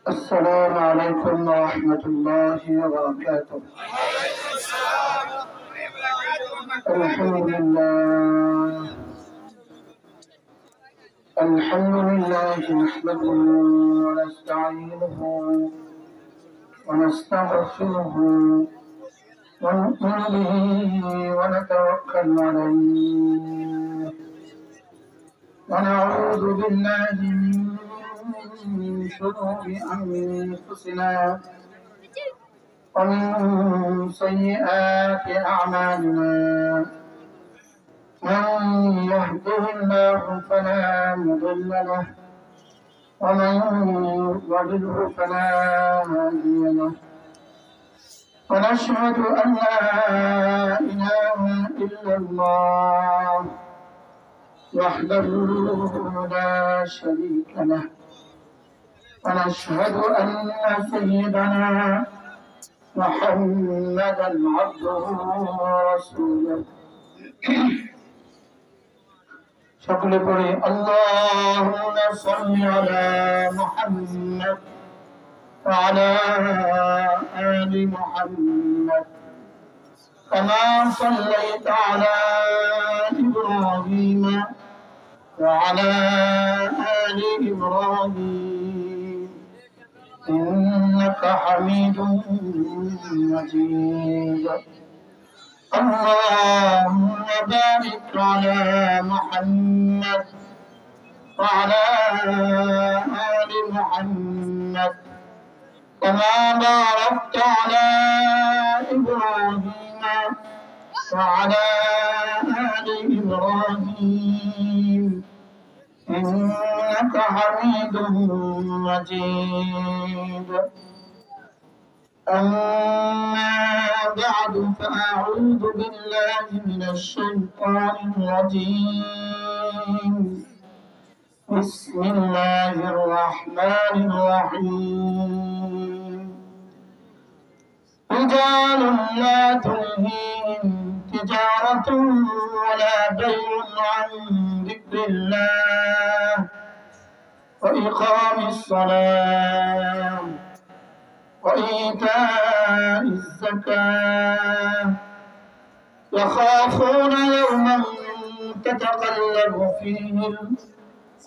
السلام عليكم ورحمة الله وبركاته. الحمد لله نحمده ونستعينه ونستغفره ونؤمن به ونتوكل عليه ونعوذ بالله من شرور أنفسنا ومن سيئات أعمالنا من يهده الله فلا مضل له ومن يضلله فلا هادي له ونشهد أن لا إله إلا الله وحده لا شريك له ونشهد أن سيدنا محمدا عبده ورسوله সকলে পড়ে اللهم صل على محمد وعلى آل محمد كما صليت على إبراهيم وعلى آل إبراهيم إنك حميد مجيد اللهم بارك على محمد وعلى آل محمد كما باركت على إبراهيم وعلى آل إبراهيم إنك حميد مجيد أما بعد فأعوذ بالله من الشيطان الرجيم بسم الله الرحمن الرحيم رجال لا تلهيهم تجارة ولا بيع عن ذكر الله وإقام الصلاة وإيتاء الزكاة يخافون يوما تتقلب فيه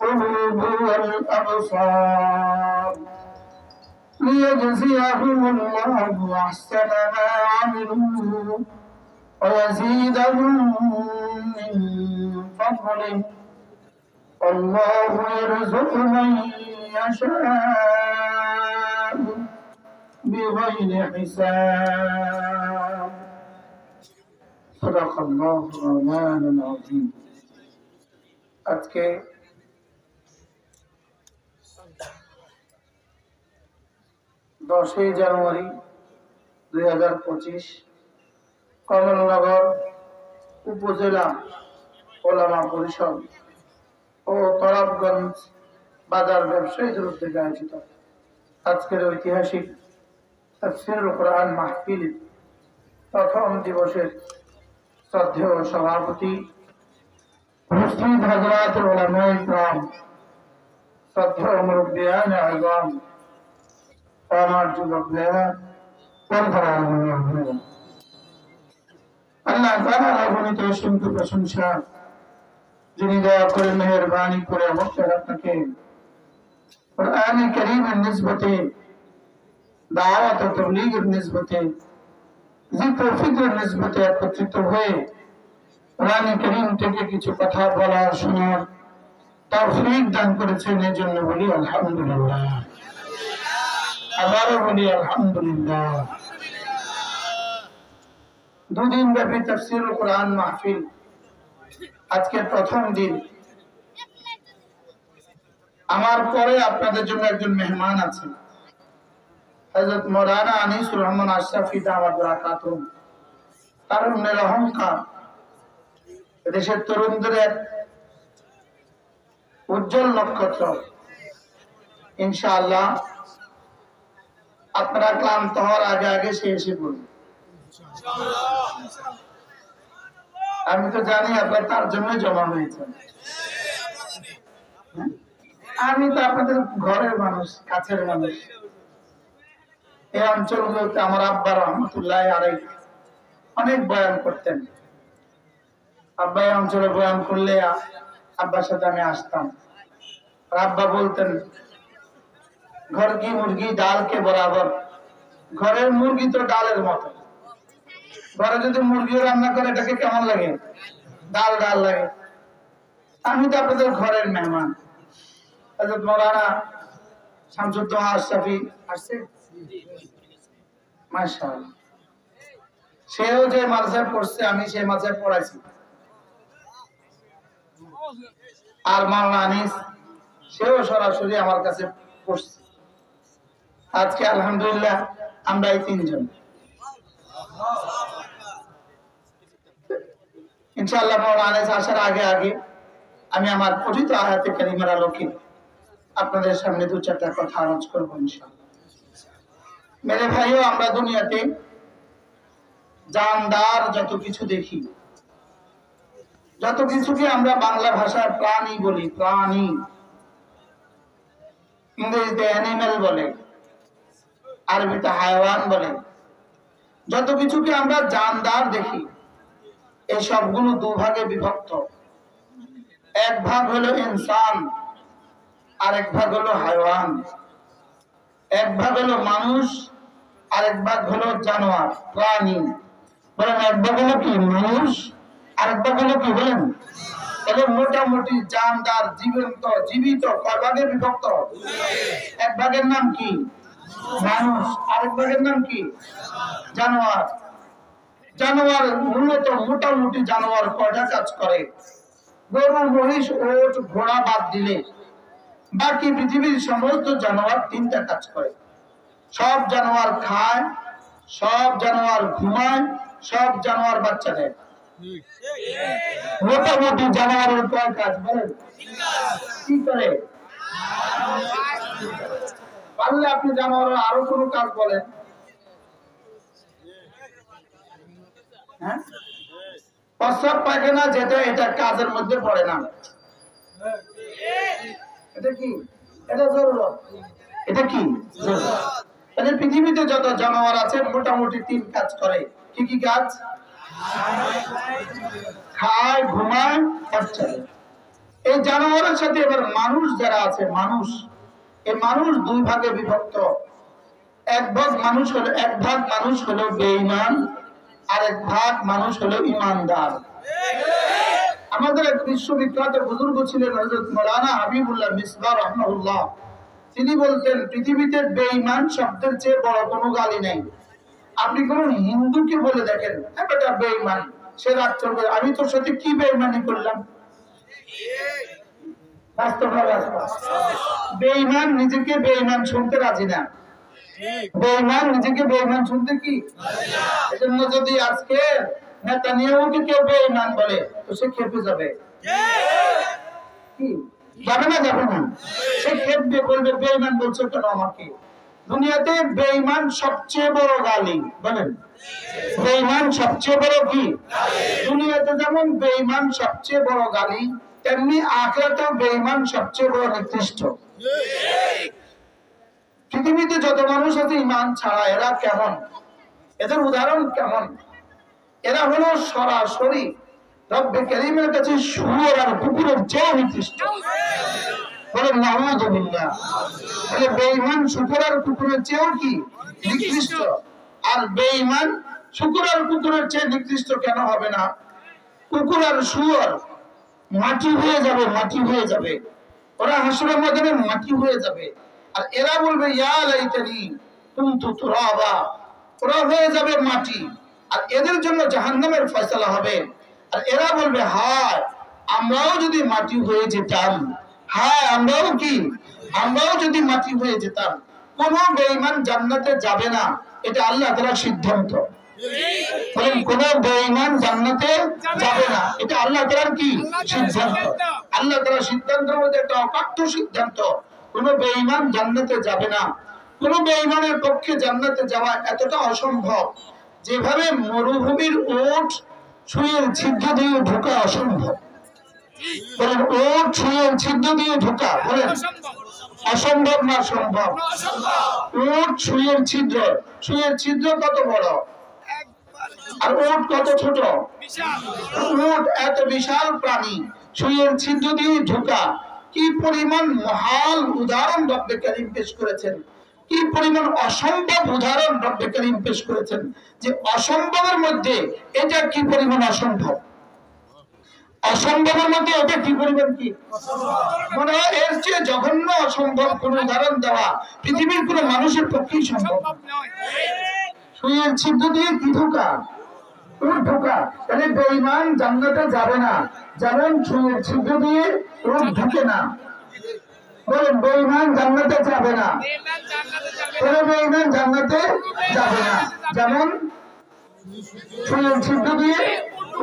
القلوب والأبصار ليجزيهم الله أحسن ما عملوا ويزيدهم من فضله والله يرزق من يشاء بغير حساب صدق الله مولانا العظيم আজকে 10 জানুয়ারি 2025 কমলনগর উপজেলা ওলামা পরিষদ ও তরাবগঞ্জ বাজার ব্যবসায়ীদের উদ্যোগে আয়োজিত আজকের ঐতিহাসিক তাফসীরুল কোরআন মাহফিল প্রথম দিবসের শ্রদ্ধেয় সভাপতি মুসলিম হযরত উলামায়ে ইকরাম শ্রদ্ধেয় মুরব্বিয়ান আযম আমার যুবক ভাইরা আল্লাহ তাআলা অগণিত অসংখ্য প্রশংসা যিনি দয়া করে মেহেরবানি করে আমাকে আপনাকে কোরআন কারীমের নিসবতে দাওয়াত ও তাবলীগের নিসবতে জিক্র ও ফিকরের নিসবতে একত্রিত হয়ে কোরআন কারীম থেকে কিছু কথা বলার শোনার তৌফিক দান করেছেন এজন্য বলি আলহামদুলিল্লাহ আবারও বলি আলহামদুলিল্লাহ দুদিন ব্যাপী তাফসীরুল কোরআন মাহফিল আজকে প্রথম দিন আমার পরে আপনাদের জন্য একজন মেহমান আছে হযরত মাওলানা আনিসুর রহমান আশরাফি দাওয়াত বারাকাতুহু তারুণ্যের অহংকার দেশের তরুণদের এক উজ্জ্বল নক্ষত্র ইনশাআল্লাহ আপনারা ক্লান্ত হওয়ার আগে আগে সে এসে পড়বে আমি তো জানি আপনার তার জন্য জমা হয়েছে আমি তো আপনাদের ঘরের মানুষ, কাছের মানুষ। এই অঞ্চলগুলোতে আমার আব্বা রহমতুল্লাহ আলাইহি অনেক বয়ান করতেন। আব্বা এই অঞ্চলে বয়ান করলে আব্বার সাথে আমি আসতাম। আর আব্বা বলতেন, ঘর কি মুরগি ডাল কে বরাবর। ঘরের মুরগি তো ডালের মতো। ঘরে যদি মুরগিও রান্না করে এটাকে কেমন লাগে? ডাল ডাল লাগে। আমি তো আপনাদের ঘরের মেহমান। হযরত মাওলানা শামসুদ্দৌলা আশরাফি আসছে, মাশাআল্লাহ। সেও যে মাদ্রাসায় পড়ছে আমি সেই মাদ্রাসায় পড়াইছি। আর মাওলানা আনিস সেও সরাসরি আমার কাছে পড়ছে। আজকে আলহামদুলিল্লাহ আমরা এই তিনজন। ইনশাআল্লাহ মাওলানা আনিস আসার আগে আগে আমি আমার পঠিত আয়াতে কারিমার আলোকে আপনাদের সামনে দু চারটা কথা আলোচ করবো ইনশাআল্লাহ। মেরে ভাইও, আমরা দুনিয়াতে জানদার যত কিছু দেখি, যত কিছুকে আমরা বাংলা ভাষায় প্রাণী বলি, প্রাণী, ইংরেজিতে অ্যানিমেল বলে, আরবিতে হায়াওয়ান বলে, যত কিছুকে আমরা জানদার দেখি, এই সবগুলো দুভাগে বিভক্ত। এক ভাগ হলো ইনসান, আর এক ভাগ হলো হায়াওয়ান। এক ভাগ হলো মানুষ, আর এক ভাগ হলো জানোয়ার, প্রাণী। বলেন, এক ভাগ হলো কি মানুষ, আর এক ভাগ হলো কি বলেন? তাহলে মোটামুটি জানদার, জীবন্ত, জীবিত কয় ভাগে বিভক্ত? এক ভাগের নাম কি মানুষ, আরেক ভাগের নাম কি জানোয়ার। জানোয়ার মূলত মোটামুটি জানোয়ার কয়টা কাজ করে? গরু, মহিষ, ওট, ঘোড়া বাদ দিলে বাকি পৃথিবীর সমস্ত জানোয়ার তিনটা কাজ করে। সব জানোয়ার খায়, সব জানোয়ার ঘুমায়, সব জানোয়ার বাচ্চা দেয়। মোটামুটি জানোয়ারের কয় কাজ বলেন? কি করে? পারলে আপনি জানোয়ারের আরো কোনো কাজ বলেন। হ্যাঁ, প্রস্রাব পায়খানা যেটা, এটা কাজের মধ্যে পড়ে না। এটা কি? এটা জরুরত। এটা কি? জরুরত। পৃথিবীতে যত জানোয়ার আছে মোটামুটি তিন কাজ করে। কি কি কাজ? খায়, ঘুমায়, বাচ্চা দেয়। এই জানোয়ারের সাথে এবার মানুষ যারা আছে, মানুষ, এই মানুষ দুই ভাগে বিভক্ত। এক ভাগ মানুষ হলো বেঈমান, আর এক ভাগ মানুষ হলো ঈমানদার। আমাদের এক বিশ্ববিখ্যাত বুজুর্গ ছিলেন হযরত মাওলানা হাবিবুল্লাহ মিসবাহ রাহমাহুল্লাহ। তিনি বলতেন, পৃথিবীতে বেঈমান শব্দের চেয়ে বড় কোনো গালি নেই। আপনি কোন হিন্দুকে বলে দেখেন, এটা বেঈমান, সে রাগ করবে, আমি তোর সাথে কি বেঈমানি করলাম? বাস্তবভাবে বেঈমান নিজেকে বেঈমান শুনতে রাজি না। বেঈমান নিজেকে বেঈমান শুনতে কি? এজন্য যদি আজকে নেতানিয়াহুকে কেউ বেঈমান বলে তো সে খেপে যাবে। কি যাবে না? যাবে না। সে খেপবে, বলবে বেঈমান বলছো কেন আমাকে? দুনিয়াতে বেঈমান সবচেয়ে বড় গালি, বলেন বেঈমান সবচেয়ে বড় কি? দুনিয়াতে যেমন বেঈমান সবচেয়ে বড় গালি, তেমনি আখিরাতেও বেঈমান সবচেয়ে বড় নিকৃষ্ট। পৃথিবীতে যত মানুষ আছে ঈমান ছাড়া, এরা কেমন? এদের উদাহরণ কেমন? এরা হলো সরাসরি রব্বে কারীমের কাছে শুয়োর আর কুকুরের চেয়ে নিকৃষ্ট। বলেন নাউযুবিল্লাহ। তাহলে বেঈমান শুকর আর কুকুরের চেয়েও কি নিকৃষ্ট? আর বেঈমান শুকর আর কুকুরের চেয়ে নিকৃষ্ট কেন হবে না? কুকুর আর শুয়োর মাটি হয়ে যাবে, মাটি হয়ে যাবে, ওরা হাসরের ময়দানে মাটি হয়ে যাবে। আর এরা বলবে ইয়া লাইতানি কুনতু তুরাবা, ওরা হয়ে যাবে মাটি। আর এদের জন্য জাহান্নামের ফয়সালা হবে। আর এরা বলবে হায় আমরাও যদি মাটি হয়ে যেতাম, হায় আমরাও কি, আমরাও যদি মাটি হয়ে যেতাম। কোন বেঈমান জান্নাতে যাবে না, এটা আল্লাহ তাআলার সিদ্ধান্ত। বলেন, কোন বেঈমান জান্নাতে যাবে না, এটা আল্লাহ তাআলার কি সিদ্ধান্ত? আল্লাহ তাআলার সিদ্ধান্তের মধ্যে একটা অকাট্য সিদ্ধান্ত। কোন বেঈমান জান্নাতে যাবে না। কোন বেঈমানের পক্ষে জান্নাতে যাওয়া এতটা অসম্ভব, যেভাবে মরুভূমির উট সুইয়ের ছিদ্র দিয়ে ঢোকা অসম্ভব। বলেন ওট ছুঁয়ের ছিদ্র দিয়ে ঢোকা, বলেন অসম্ভব না সম্ভব? ওট ছুঁয়ের ছিদ্র, ছুঁয়ের ছিদ্র কত বড় আর ওট কত ছোট? ওট এত বিশাল প্রাণী, ছুঁয়ের ছিদ্র দিয়ে ঢোকা। কি পরিমাণ মহাল উদাহরণ রব্বে কারীম পেশ করেছেন, কি পরিমাণ অসম্ভব উদাহরণ রব্বে কারীম পেশ করেছেন, যে অসম্ভবের মধ্যে এটা কি পরিমাণ অসম্ভব, অসম্ভবের মধ্যে এটা কি পরিমাণ কি মনে হয় এর চেয়ে জঘন্য অসম্ভব কোন উদাহরণ দেওয়া পৃথিবীর কোন মানুষের পক্ষেই সম্ভব নয়। ছুঁয়ের ছিদ্র দিয়ে কি ঢোকা, ওট ঢোকা। তাহলে বেঈমান জান্নাতে যাবে না, যেমন ছুঁয়ের ছিদ্র দিয়ে ওট ঢুকে না। বলেন বেঈমান জান্নাতে যাবে না, বেঈমান জান্নাতে যাবে না, যেমন ছুঁয়ের ছিদ্র দিয়ে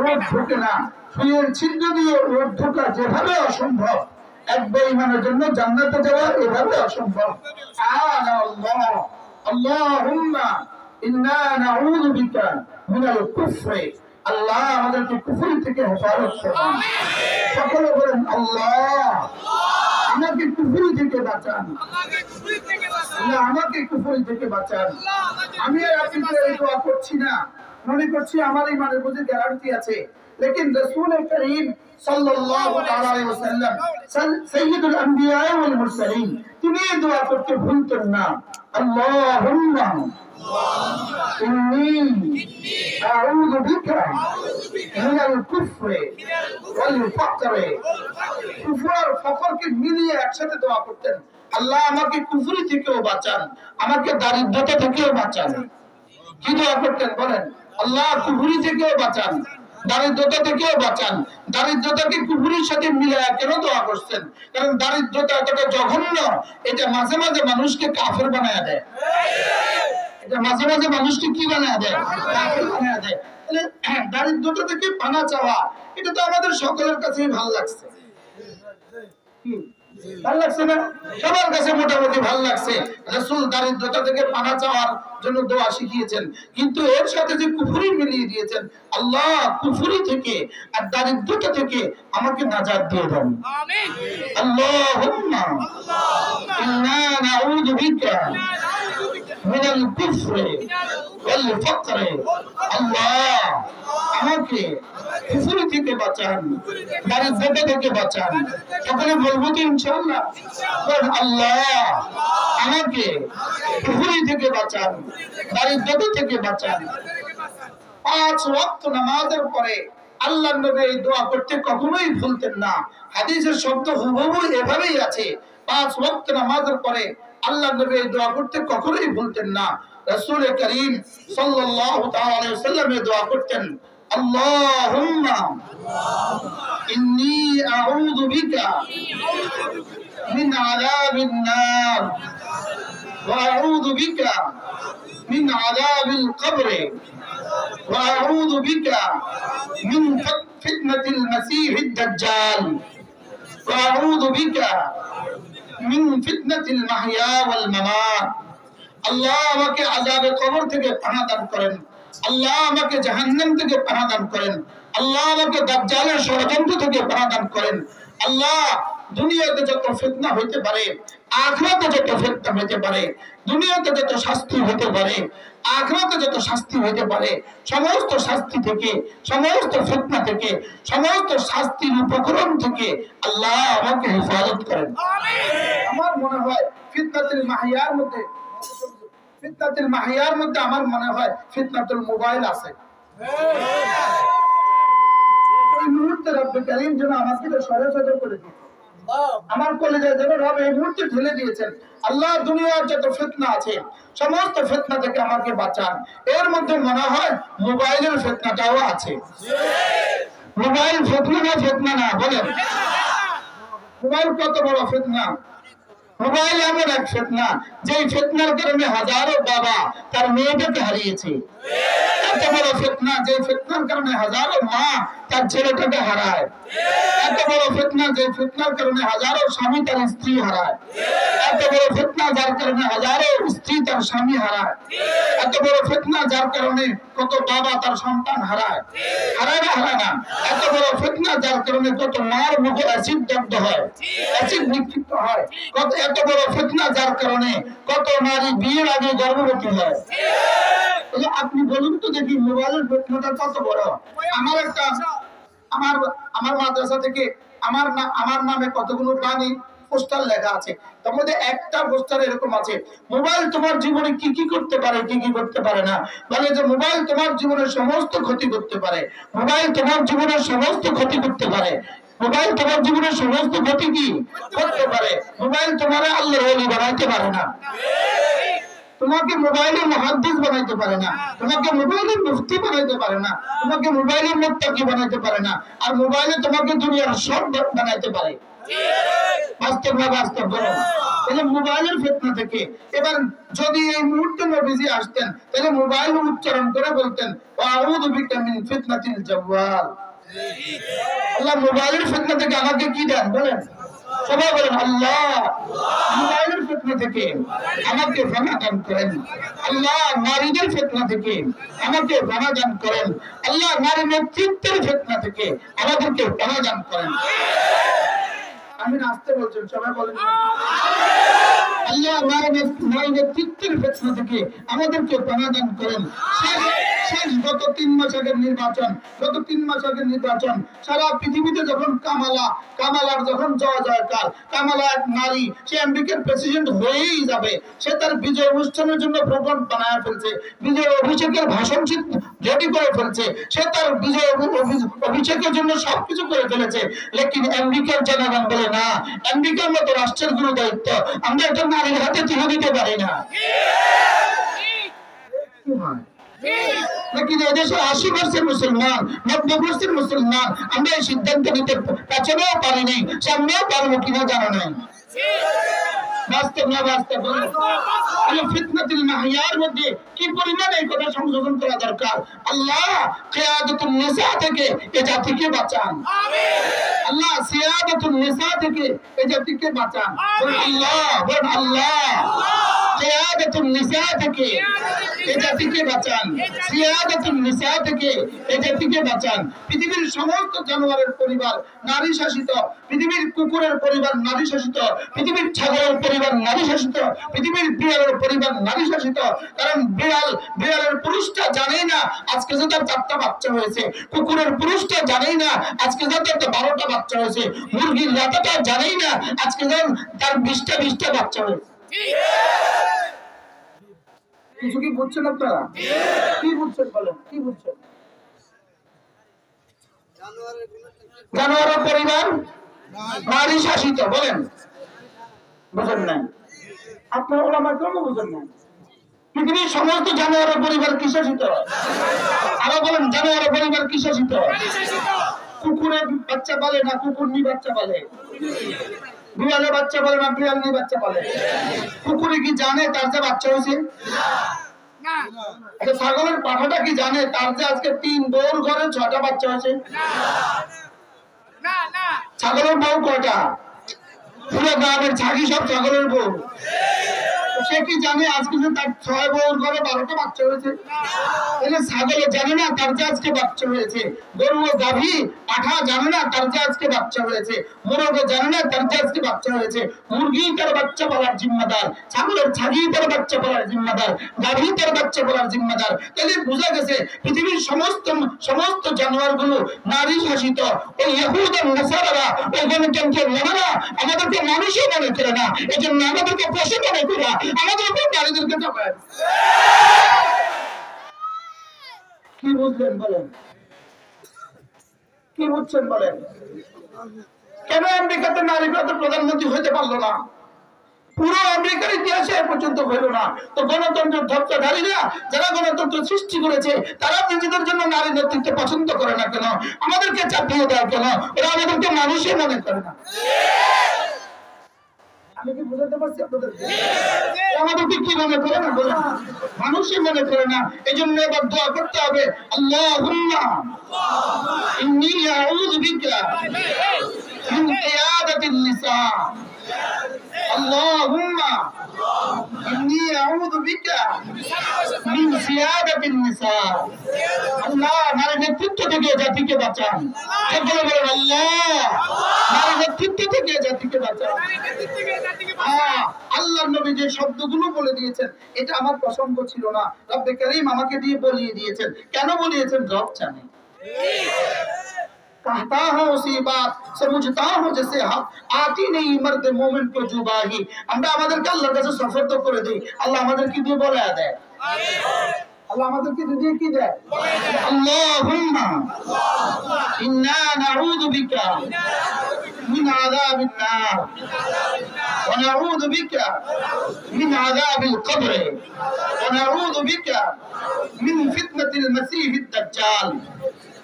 ওট ঢুকে না। ছুঁয়ের ছিদ্র দিয়ে ওট ঢোকা যেভাবে অসম্ভব, এক বেঈমানের জন্য জান্নাতে যাওয়া এভাবে অসম্ভব। আল্লাহ আল্লাহুম্মা ইন্না নাউযু বিকা মিনাল কুফরি, আল্লাহ আমাদেরকে কুফরি থেকে হেফাজত করুন। সকলে বলেন আল্লাহ আমাকে কুফরি থেকে বাঁচান, আল্লাহ আমাকে কুফরি থেকে বাঁচান। আমি আর আপনি এই দোয়া করছি না, মনে করছি আমার ইমানের মধ্যে গ্যারান্টি আছে, लेकिन रसूल करीम सल्लल्लाहु अलैहि वसल्लम सय्यदुल अंबिया वल मुरसलीन তিনি দোয়া করতে ভুলতেন না, আল্লাহুম্মা ইন্নী আউযু বিকা মিনাল কুফরি ওয়াল ফাকরি। কুফর আর ফকরকে মিলিয়ে একসাথে দোয়া করতেন, আল্লাহ আমাকে কুফরি থেকেও বাঁচান, আমাকে দারিদ্রতা থেকেও বাঁচান। কি দোয়া করতেন বলেন? আল্লাহ কুফরি থেকেও বাঁচান, দারিদ্রতা থেকেও বাঁচান। দারিদ্রতাকে কুফরির সাথে মিলায়া কেন দোয়া করছেন? কারণ দারিদ্রতা এতটা জঘন্য, এটা মাঝে মাঝে মানুষকে কাফের বানায় দেয়, এটা মাঝে মাঝে মানুষকে কি বানায় দেয়? কাফের বানায় দেয়। তাহলে দারিদ্রতা থেকে পানা চাওয়া, এটা তো আমাদের সকলের কাছেই ভালো লাগছে, ভালো লাগছে না? সবার কাছে মোটামুটি ভালো লাগছে। রাসূল দারিদ্রতা থেকে পানা চাওয়ার জন্য দোয়া শিখিয়েছেন, কিন্তু এর সাথে যে কুফরি মিলিয়ে দিয়েছেন, আল্লাহ কুফরি থেকে আর দারিদ্রতা থেকে আমাকে নাজাত দিয়ে দেন। আমিন। আল্লাহুম্মা ইন্না নাউযু বিকা মিনাল কুফরি ওয়াল ফাকরি। আল্লাহ আমাকে কুফরি থেকে বাঁচান, দারিদ্রতা থেকে বাঁচান। সকলে বলবো তো ইনশাআল্লাহ? আল্লাহ আমাকে কুফরি থেকে বাঁচান, দারিদ্রতা থেকে বাঁচান। 5 ওয়াক্ত নামাজের পরে আল্লাহর নবী এই দোয়া করতে কখনোই ভুলতেন না। হাদিসের শব্দ হুবহু এভাবেই আছে, 5 ওয়াক্ত নামাজের পরে আল্লাহর নবী এই দোয়া করতে কখনোই ভুলতেন না। রাসূল করিম সাল্লাল্লাহু তাআলা আলাইহি ওয়াসাল্লাম এই দোয়া করতেন, আল্লাহুম্মা ইন্নী আউযু বিকা মিন আযাবিন নার ওয়া আউযু বিকা মিন আযাবিল কবর ওয়া আউযু বিকা মিন ফিতনাতিল মাসীহিদ দাজ্জাল ওয়া আউযু বিকা মিন ফিতনাতিল মাহইয়া ওয়াল মামাত। আল্লাহ আমাকে আযাবে কবর থেকে পানাহ দান করেন, আল্লাহ আমাকে জাহান্নাম থেকে পানাহ দান করেন, আল্লাহ আমাকে দাজ্জালের ষড়যন্ত্র থেকে পানাহ দান করেন। আল্লাহ দুনিয়াতে যত ফিতনা হইতে পারে, আখিরাতে যত ফিতনা হইতে পারে, দুনিয়াতে যত শাস্তি হইতে পারে, আখিরাতে যত শাস্তি হইতে পারে, সমস্ত শাস্তি থেকে, সমস্ত ফিতনা থেকে, সমস্ত শাস্তির উপকরণ থেকে আল্লাহ আমাকে হেফাজত করেন। আমার মনে হয় ফিতনাতুল মাহইয়ার মধ্যে, ফিতনাতুল মাহইয়ার মধ্যে আমার মনে হয় ফিতনাতুল মোবাইল আছে। এই মুহূর্তে রব্বে কারীম যেন আমাকে সহজতর করে দিয়েছেন, আমার কলেজে যেন রব এই মুহূর্তে ঢেলে দিয়েছেন। আল্লাহ দুনিয়ার যত ফিতনা আছে সমস্ত ফিতনা থেকে আমাকে বাঁচান। এর মধ্যে মনে হয় মোবাইলের ফিতনাটাও আছে। মোবাইল ফিতনা না ফিতনা না বলেন? মোবাইল কত বড় ফিতনা! মোবাইল এমন এক ফিতনা, যে ফিতনার কারণে হাজারো বাবা তার মেয়েটাকে হারিয়েছে। এত বড় ফিতনা, যে ফিতনার কারণে হাজারো মা তার ছেলেটাকে হারায়। এত বড় ফিতনা, যে ফিতনার কারণে হাজারো স্বামী তার স্ত্রী হারায়। এত বড় ফিতনা, যার কারণে হাজারো স্ত্রী তার স্বামী হারায়। এত বড় ফিতনা, যার কারণে কত বাবা তার সন্তান হারায়, হারায় না? এত বড় ফিতনা যার কারণে কত মার মুখে অ্যাসিড দগ্ধ হয়, অ্যাসিড নিক্ষিপ্ত হয়। কত এত বড় ফিতনা যার কারণে কত নারী বিয়ের আগে গর্ভবতী হয়। আপনি বলুন তো দেখি, মোবাইলের ফিতনাটা কত বড়। আমার মাদ্রাসা থেকে আমার নামে কতগুলো বাণী পোস্টার লেখা আছে। তার মধ্যে একটা পোস্টার এরকম আছে, মোবাইল তোমার জীবনে কি কি করতে পারে, কি কি করতে পারে না। বলে যে মোবাইল তোমার জীবনের সমস্ত ক্ষতি করতে পারে, মোবাইল তোমার জীবনের সমস্ত ক্ষতি করতে পারে, মোবাইল তোমার জীবনের সমস্ত ক্ষতি কি করতে পারে। মোবাইল তোমার আল্লাহর ওলি বানাইতে পারে না, তোমাকে মোবাইলে মুহাদ্দিস বানাইতে পারে না, তোমাকে মোবাইলে মুফতি বানাইতে পারে না, তোমাকে মোবাইলে মুত্তাকি বানাইতে পারে না, আর মোবাইলে তোমাকে দুনিয়ার সব বানাইতে পারে। বাস্তব না বাস্তব বলো? তাহলে মোবাইলের ফিতনা থেকে এবার যদি এই মুহূর্তে নবীজি আসতেন, তাহলে মোবাইল উচ্চারণ করে বলতেন আউযু বিকা মিন ফিতনাতিল জাওয়াল। আল্লাহ মোবাইলের ফিতনা থেকে আমাকে কি দেন বলেন, সবাই বলেন আল্লাহ মোবাইলের ফিতনা থেকে আমাকে পানাহ দান করেন। আল্লাহ নারীদের ফিতনা থেকে আমাকে পানাহ দান করেন। আল্লাহ নারী নেতৃত্বের ফিতনা থেকে আমাদেরকে পানাহ দান করেন। আমি আসতে বলছেন, সবাই বলেন আল্লাহ নারী নেতৃত্বের ফিতনা থেকে আমাদেরকে পানাহ দান করেন। শেষ গত 3 মাস আগের নির্বাচন সারা পৃথিবীতে যখন কামালার যখন জয়কার, কামালা এক নারী, সে আমেরিকার প্রেসিডেন্ট হয়েই যাবে, সে তার বিজয় অনুষ্ঠানের জন্য প্রোগ্রাম বানায় ফেলছে, বিজয় অভিষেকের ভাষণ রেডি করে ফেলছে, সে তার বিজয় অভিষেকের জন্য সবকিছু করে ফেলেছে। লেকিন আমেরিকার জনগণ বলে না, আমেরিকার মতো রাষ্ট্রের গুরু দায়িত্ব আমরা একটা নারীর হাতে তুলে দিতে পারি না। কি হয় लेकिन এদেশে 80% মুসলমান, 90% মুসলমান আমরা এই সিদ্ধান্ত নিতে পেছনেও পারি নাই, সামনেও পারবো কিনা জানা নাই। বাস্তব না বাস্তব বলো? ফিতনাতুল মাহিয়ার মধ্যে কি পরিমাণ এই কথা সংশোধন করা দরকার। আল্লাহ কিয়াদাতুন নিসা থেকে এই জাতিকে বাঁচান, আল্লাহ সিয়াদাতুন নিসা থেকে এই জাতিকে বাঁচান। আল্লাহ কিয়াদাতুন নিসা থেকে এই জাতিকে বাঁচান, সিয়াদাতুন নিসা থেকে এই জাতিকে বাঁচান। পৃথিবীর সমস্ত জানোয়ারের পরিবার নারী শাসিত, পৃথিবীর কুকুরের পরিবার নারী শাসিত, পৃথিবীর ছাগলের পরিবার নারী শাসিত, পৃথিবীর বিড়ালের পরিবার নারী শাসিত। কারণ বিড়ালের পুরুষটা জানেই না আজকে যে তার 4টা বাচ্চা হয়েছে, কুকুরের পুরুষটা জানেই না আজকে যে তার 12টা বাচ্চা হয়েছে, মুরগির রাতাটা জানেই না আজকে যে তার 20টা বাচ্চা হয়েছে। কিছু কি বুঝছেন আপনারা? কি বুঝছেন বলেন, কি বুঝছেন? জানোয়ারের পরিবার নারী শাসিত, বলেন বুঝেন নাই? আপনার ওলামা কেন বুঝেন নাই? পৃথিবীর সমস্ত জানোয়ারের পরিবার কি শাসিত? আরো বলেন, জানোয়ারের পরিবার কি শাসিত? কুকুরের বাচ্চা পালে না কুকুরনি বাচ্চা পালে? বিড়ালের বাচ্চা পালে না বিড়ালনি বাচ্চা পালে? কুকুরে কি জানে তার যে বাচ্চা হয়েছে? ছাগলের পাঠাটা কি জানে তার যে আজকে 3 বউর ঘরে 6টা বাচ্চা হয়েছে? ছাগলের বউ কয়টা? পুরো গ্রামের ছাগি সব ছাগলের বউ। সে কি জানে আজকে যে তার 6 বউর ঘরে 12টা বাচ্চা হয়েছে? তাহলে ছাগল জানে না তার যে আজকে বাচ্চা হয়েছে, গরু ও গাভী পাঠা জানে না তার যে আজকে বাচ্চা হয়েছে, মোরগ জানে না তার যে আজকে বাচ্চা হয়েছে। মুরগি তার বাচ্চা পালার জিম্মাদার, ছাগলের ছাগি তার বাচ্চা পালার জিম্মাদার, গাভী তার বাচ্চা পালার জিম্মাদার। তাহলে বোঝা গেছে পৃথিবীর সমস্ত জানোয়ার গুলো নারী শাসিত। ওই ইহুদ আর নাসারারা ওই গণতন্ত্রের নেতারা আমাদেরকে মানুষই মনে করে না, এই জন্য আমাদেরকে পশু মনে করে আমাদের উপর নারীদেরকে চাপায়। কি বুঝলেন বলেন, কি বুঝছেন বলেন? কেন আমেরিকাতে নারীরা তো প্রধানমন্ত্রী হইতে পারলো না? পুরো আমেরিকার ইতিহাসে এ পর্যন্ত হইল না। তো গণতন্ত্রের ধ্বজাধারীরা যারা গণতন্ত্র সৃষ্টি করেছে তারা নিজেদের জন্য নারী নেতৃত্ব পছন্দ করে না কেন? আমাদেরকে চাপিয়ে দেয় কেন? ওরা আমাদেরকে মানুষই মনে করে না। আমি কি বুঝাতে পারছি আপনাদেরকে? আমাদেরকে কি মনে করে না বলেন? মানুষই মনে করে না। এই জন্য এবার দোয়া করতে হবে, আল্লাহুম্মা ইন্নী আউযু বিকা মিন কিয়াদাতিন নিসা। আল্লাহুম্মা ইন্নী আউযু বিকা মিন সিয়াদাতিন নিসা। আল্লাহ নারী নেতৃত্ব থেকে জাতিকে বাঁচান। সকলে বলেন আল্লাহ নারী নেতৃত্ব থেকে জাতিকে বাঁচান। আল্লাহর নবী যে শব্দগুলো বলে দিয়েছেন এটা আমার পছন্দ ছিল না, রব্বে কারীম আমাকে দিয়ে বলিয়ে দিয়েছেন। কেন বলিয়েছেন? রব জানে। कहता हूं उसी बात समझता हूं जैसे हक आती नहीं मर्द मोमिन को जुबाही। আমরা আমাদেরকে আল্লাহর কাছে সফর তো করে দেই, আল্লাহ আমাদেরকে দিয়ে বলে দেয়। আল্লাহ আমাদেরকে দিয়ে কি দেয়? আল্লাহুম্মা ইন্না নাউযু বিকা মিন আযাবিন নার ওয়া নাউযু বিকা মিন আযাবিল কবর ওয়া নাউযু বিকা মিন ফিতনাতিল মাসীহিদ দাজ্জাল।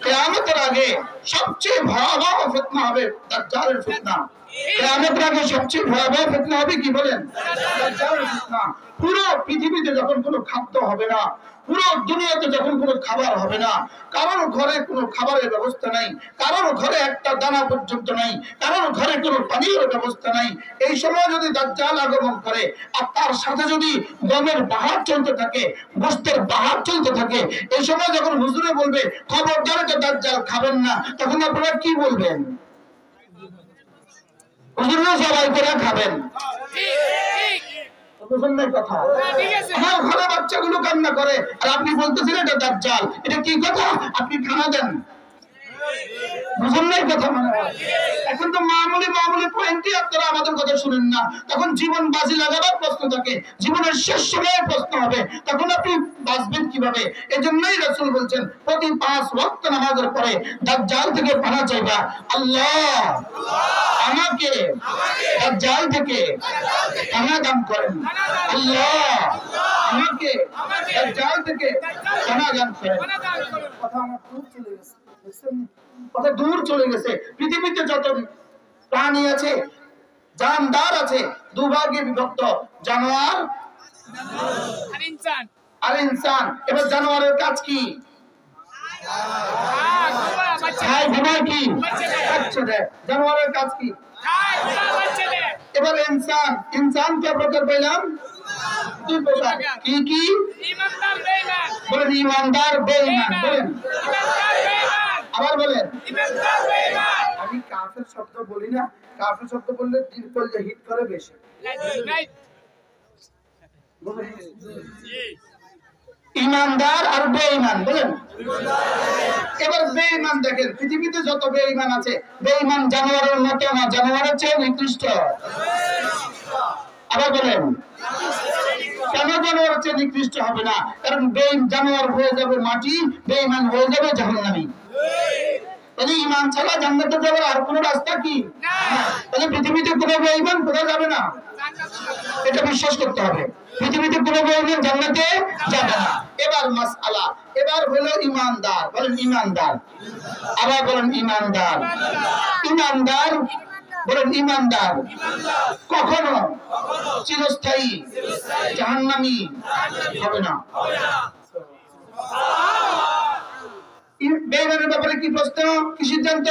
কিয়ামতের আগে সবচেয়ে ভয়াবহ ফিতনা হবে দাজ্জালের ফিতনা। কিয়ামতের আগে সবচেয়ে ভয়াবহ ফিতনা হবে কি বলেন? দাজ্জালের ফিতনা। পুরো পৃথিবীতে যখন কোনো খাদ্য হবে না, পুরো দুনিয়াতে যখন কোনো খাবার হবে না, কারোর ঘরে কোনো খাবারের ব্যবস্থা নাই, কারোর ঘরে একটা দানা পর্যন্ত নাই, কারোর ঘরে কোনো পানীয়ের ব্যবস্থা নাই, এই সময় যদি দাজ্জাল আগমন করে আর তার সাথে যদি গমের বাহার চলতে থাকে, গোশতের বাহার চলতে থাকে, এই সময় যখন হুজুরে বলবে খবরদার এটা দাজ্জাল খাবেন না, তখন আপনারা কি বলবেন? হুজুররা সবাই করে খাবেন। কথা আমার ঘরে বাচ্চাগুলো কান্না করে আর আপনি বলতেছেন এটা দাজ্জাল, এটা কি কথা? আপনি খানা দেন, বুঝুন নাই কথা? মানে এখন তো মামুলি পয়েন্টে আপনারা আমাদের কথা শুনেন না, তখন জীবন বাজি লাগাবার প্রশ্ন থাকে, জীবনের শেষ সময়ে প্রশ্ন হবে, তখন আপনি বাঁচবেন কিভাবে? এজন্যই রাসূল বলছেন প্রতি 5 ওয়াক্ত নামাজের পরে দাজ্জাল থেকে পানাহ চাইবা। আল্লাহ আমাকে দাজ্জাল থেকে পানাহ দান করেন। আল্লাহ আমাকে দাজ্জাল থেকে পানাহ দান করেন। কথা আমার খুব চলে গেছে, কত দূর চলে গেছে। পৃথিবীতে যত প্রাণী আছে, জানদার আছে, দুভাগে বিভক্ত, জানোয়ার আর ইনসান। এবার জানোয়ারের কাজ কি? খায় ঘুমায় কি? বাচ্চা দেয়। জানোয়ারের কাজ কি? এবার ইনসান কে প্রকার পেলাম? কি প্রকার? কি কি বলেন? ইমানদার বেঈমান। বলেন আবার বলেন। আমি কাফের শব্দ বলি না, কাফের শব্দ বললে দিল কলজা হিট করে বেশি। ইমানদার আর বেঈমান। বলেন এবার বেঈমান দেখেন পৃথিবীতে যত বেঈমান আছে, বেঈমান জানোয়ারের মতো না, জানোয়ারের চেয়ে নিকৃষ্ট। আবার বলেন কেন জানোয়ারের চেয়ে নিকৃষ্ট হবে না? কারণ জানোয়ার হয়ে যাবে মাটি, বেঈমান হয়ে যাবে জাহান্নামী। তাহলে ঈমান ছাড়া জান্নাতে যাওয়ার আর কোনো রাস্তা কি? তাহলে পৃথিবীতে কোনো বেঈমান কোথাও যাবে না, এটা বিশ্বাস করতে হবে। পৃথিবীতে কোনো বেঈমান জান্নাতে যাবে না। এবার মাসআলা, এবার হলো ঈমানদার। বলেন ঈমানদার। আবার বলেন ঈমানদার। ঈমানদার বলেন ঈমানদার কখনো চিরস্থায়ী জাহান্নামী হবে না। বেঈমানের ব্যাপারে কি প্রশ্ন, কি সিদ্ধান্ত?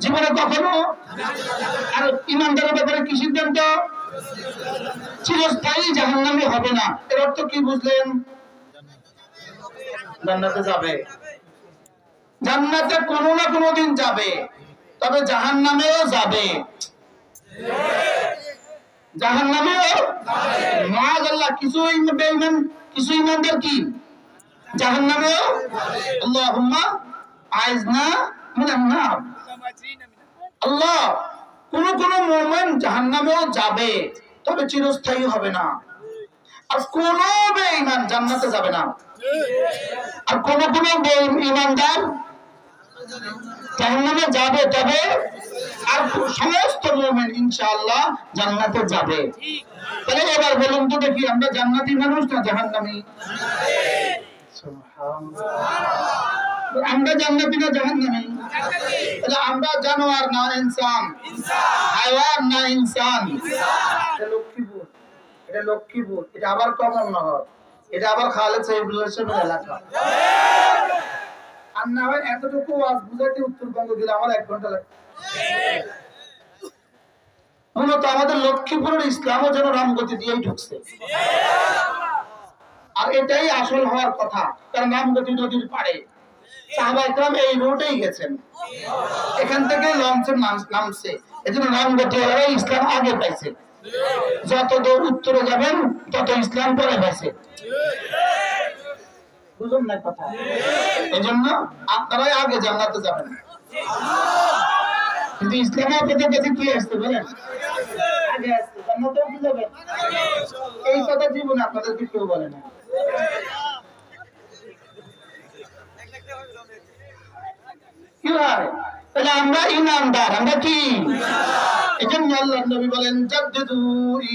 জীবনে কখনো। আর ঈমানদারের ব্যাপারে কি সিদ্ধান্ত? চিরস্থায়ী জাহান্নামী হবে না। এর অর্থ কি বুঝলেন? জান্নাতে যাবে, জান্নাতে কোনো না কোনো দিন যাবে, তবে জাহান্নামেও যাবে। জাহান্নামেও মাআল্লাহ কিছু বেঈমান, কিছু ঈমানদার কি জাহান্নামেও। আল্লাহুম্মা আইজনা মিনান নার। আল্লাহ কোন কোন মুমিন জাহান্নামেও যাবে, তবে চিরস্থায়ী হবে না। আর কোন বেঈমান জান্নাতে যাবে না। আর কোন কোন ঈমানদার জাহান্নামে যাবে, তবে আর সমস্ত মুমিন ইনশাআল্লাহ জান্নাতে যাবে। তাহলে এবার বলুন তো দেখি, আমরা জান্নাতি মানুষ না জাহান্নামী? আমরা জান্নাতি না জাহান্নামী? তাহলে আমরা জানোয়ার না ইনসান? হায়াওয়ান না ইনসান? এটা লক্ষ্মীপুর, এটা লক্ষ্মীপুর, এটা আবার কমলনগর, এটা আবার খালেদ সাহেবের এলাকা। আর না হয় এতটুকু আজ বুঝাইতে উত্তরবঙ্গ গেলে আমার 1 ঘন্টা লাগে। মূলত আমাদের লক্ষ্মীপুরের ইসলামও যেন রামগতি দিয়েই ঢুকছে, আর এটাই আসল হওয়ার কথা। কারণ রামগতি নদীর পাড়ে সাহাবা ইকরাম এই রোডেই গেছেন, এখান থেকে লঞ্চে নামছে, এজন্য রামগতি ইসলাম আগে পাইছে। যত দূর উত্তরে যাবেন তত ইসলাম পরে পাইছে, বুঝুন না কথা। এজন্য আপনারাই আগে জান্নাতে যাবেন, কিন্তু ইসলামে আপনাদের কাছে কি আসছে বলেন, আগে আসছে, জান্নাতেও কি যাবেন। এই কথা জীবনে আপনাদেরকে কেউ বলে না। কি হয় তাহলে আমরা ঈমানদার, আমরা কি? এজন্য আল্লাহর নবী বলেন জাদ্দিদু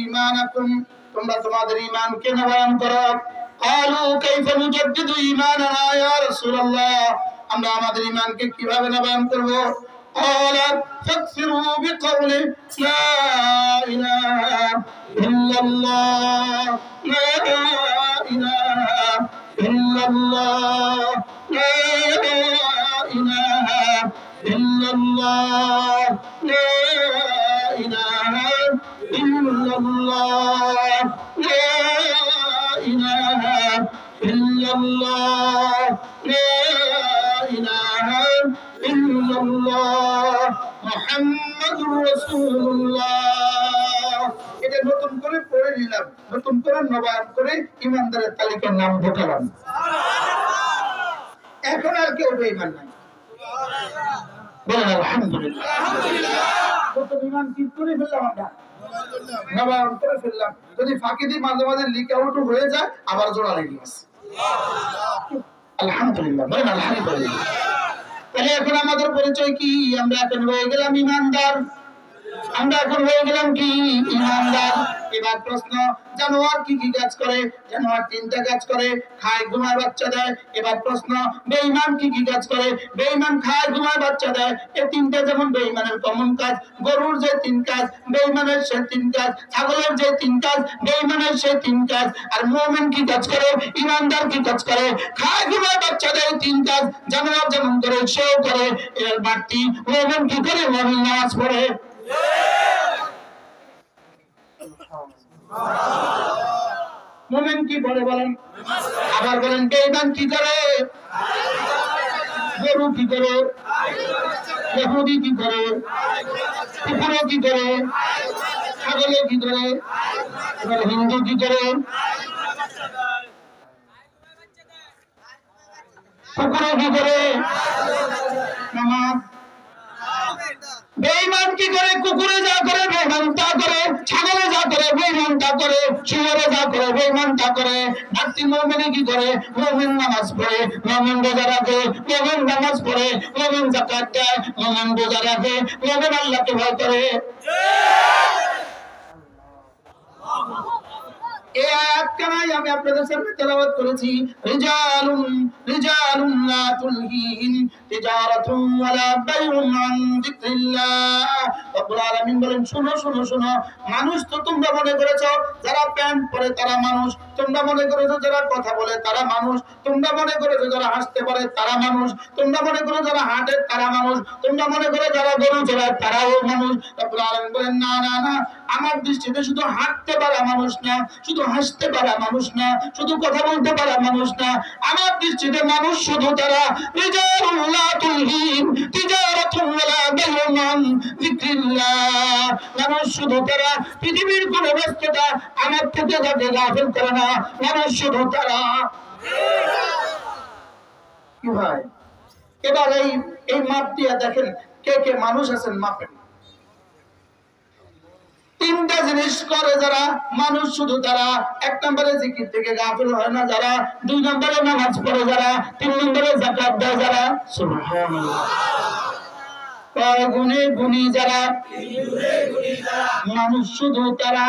ঈমানাকুম, তোমরা তোমাদের ঈমানকে নবায়ন করো। ক্বালু কাইফা নুজাদ্দিদু ঈমানানা ইয়া রাসূলুল্লাহ, আমরা আমাদের ঈমানকে কিভাবে নবায়ন করব? قال فاكثروا بقول لا إله إلا الله لا إله إلا الله لا إله إلا الله لا إله إلا الله لا إله إلا الله لا إله إلا الله محمد رسول الله। এটা নতুন করে পড়ে নিলাম, নতুন করে নবায়ন করে ইমানদারের তালিকার নাম ঢোকালাম। এখন আর কেউ বেঈমান নাই, বলেন আলহামদুলিল্লাহ। নতুন ইমান কি করে ফেললাম আমরা, নবায়ন করে ফেললাম। যদি ফাঁকি দিয়ে মাঝে মাঝে লিক আউট হয়ে যায় আবার জোড়া লেগে গেছে, আলহামদুলিল্লাহ, বলেন আলহামদুলিল্লাহ। তাহলে এখন আমাদের পরিচয় কি? আমরা এখন হয়ে গেলাম ইমানদার, আমরা এখন হয়ে গেলাম কি ইমানদার। এবার প্রশ্ন, জানোয়ার কি কি কাজ করে? জানোয়ার তিনটা কাজ করে, খায়, ঘুমায়, বাচ্চা দেয়। এবার প্রশ্ন, বেঈমান কি কি কাজ করে? বেঈমান খায়, ঘুমায়, বাচ্চা দেয়। এই তিনটা যেমন বেঈমানের কমন কাজ। গরুর যে তিন কাজ, বেঈমানের সে তিন কাজ। ছাগলের যে তিন কাজ, বেঈমানের সে তিন কাজ। আর মুমিন কি কাজ করে? ইমানদার কি কাজ করে? খায়, ঘুমায়, বাচ্চা দেয়, তিন কাজ। জানোয়ার যেমন করে সেও করে, এর বাড়তি মুমিন কি করে? মুমিন নামাজ পড়ে। মুমিন কি পড়ে বলেন? আবার বলেন বেঈমান কি করে? গরু কি করে? ইহুদি কি করে? কুকুর কি করে? ছাগল কি করে? এবার হিন্দু কি করে? কুকুর কি করে? নামাজ। বেঈমান কি করে? কুকুরে যা করে বেঈমান তা করে, ছাগলে যা করে বেঈমান তা করে, শুয়োরে যা করে বেঈমান তা করে। বাকি মুমিনে কি করে? মুমিন নামাজ পড়ে, মুমিন রোজা রাখে, মুমিন নামাজ পড়ে, মুমিন যাকাত দেয়, মুমিন রোজা রাখে, মুমিন আল্লাহকে ভয় করে। এই আয়াতটাই আমি আপনাদের সামনে তেলাওয়াত করেছি। রিজালুন লা তুলহিহিম তিজারাতুন ওয়ালা বাইউন আন যিকরিল্লাহ। রব্বুল আলামিন বলেন, শুনো শুনো শুনো, মানুষ তো তোমরা মনে করেছো যারা প্যান্ট পরে তারা মানুষ, তোমরা মনে করেছো যারা কথা বলে তারা মানুষ, তোমরা মনে করেছো যারা হাসতে পারে তারা মানুষ, তোমরা মনে করো যারা হাঁটে তারা মানুষ, তোমরা মনে করো যারা গরু চড়ায় তারাও মানুষ। রব্বুল আলামিন বলেন, না না না, আমার দৃষ্টিতে শুধু হাঁটতে পারা মানুষ না, শুধু হাসতে পারা মানুষ না, শুধু কথা বলতে পারা মানুষ না, আমার দৃষ্টিতে মানুষ শুধু তারা রিজালুন লা তুলহিহিম তিজারাতুন ওয়ালা বাইউন আন যিকরিল্লাহ। মানুষ শুধু তারা পৃথিবীর কোনো ব্যস্ততা আমার থেকে যাতে গাফিল করে না, মানুষ শুধু তারা। কি ভাই, এবার এই মাপ দিয়ে দেখেন কে কে মানুষ আছেন, মাপেন। তিনটা জিনিস করে যারা মানুষ শুধু তারা, এক নম্বরে জিকির থেকে গাফিল হয় না যারা, দুই নম্বরে নামাজ পড়ে যারা, তিন নম্বরে যাকাত দেয় যারা। সুবহানাল্লাহ। কয় গুণে গুণী যারা, মানুষ শুধু তারা।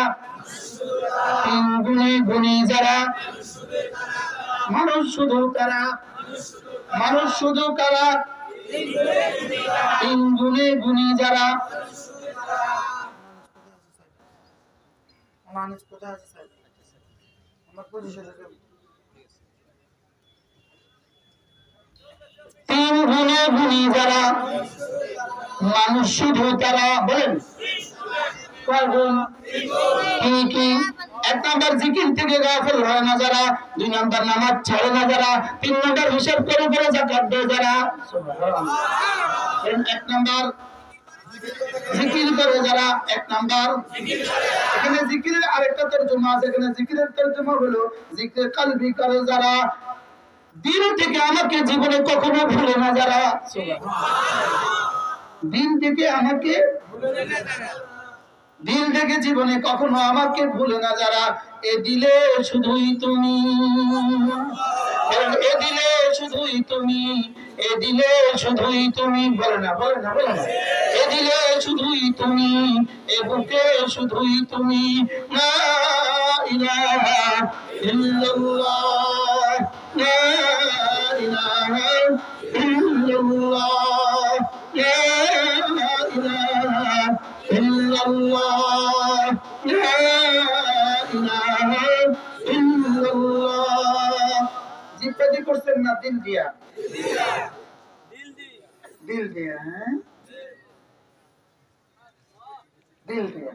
তিন গুণে গুণী যারা, মানুষ শুধু তারা। মানুষ শুধু কারা? তিন গুণে গুণী যারা। মানুষ কোথায় আছে? আমার পজিশনে তিন গুণে গুণী যারা, মানুষ শুধু তারা। বলেন কয় গুণ? কি? এক নাম্বার জিকির থেকে গাফিল হয় না যারা, দুই নাম্বার নামাজ ছাড়ে না যারা, তিন নাম্বার হিসাব করে করে যাকাত দেয় যারা। সুবহানাল্লাহ। এক নাম্বার জিকির করে যারা, এক নাম্বার এখানে জিকিরের আরেকটা তরজমা আছে, এখানে জিকিরের তরজমা হলো জিকির কলবি করে যারা, দিল থেকে আমাকে জীবনে কখনো ভুলে না যারা। দিল থেকে আমাকে দিল থেকে জীবনে কখনো আমাকে ভুলে না যারা, এ দিলে শুধুই তুমি, এ দিলে শুধুই তুমি, এ দিলে শুধুই তুমি, বলে না এ দিলে শুধুই তুমি, এ বুকে শুধুই তুমি, লা ইলাহা ইল্লাল্লাহ, লা ইলাহা ইল্লাল্লাহ, লা ইলাহা ইল্লাল্লাহ, লা ইলাহা ইল্লাল্লাহ। জিব্বা দিয়ে করছেন না দিল দিয়া? দিল দিয়া, হ্যাঁ দিল দিয়া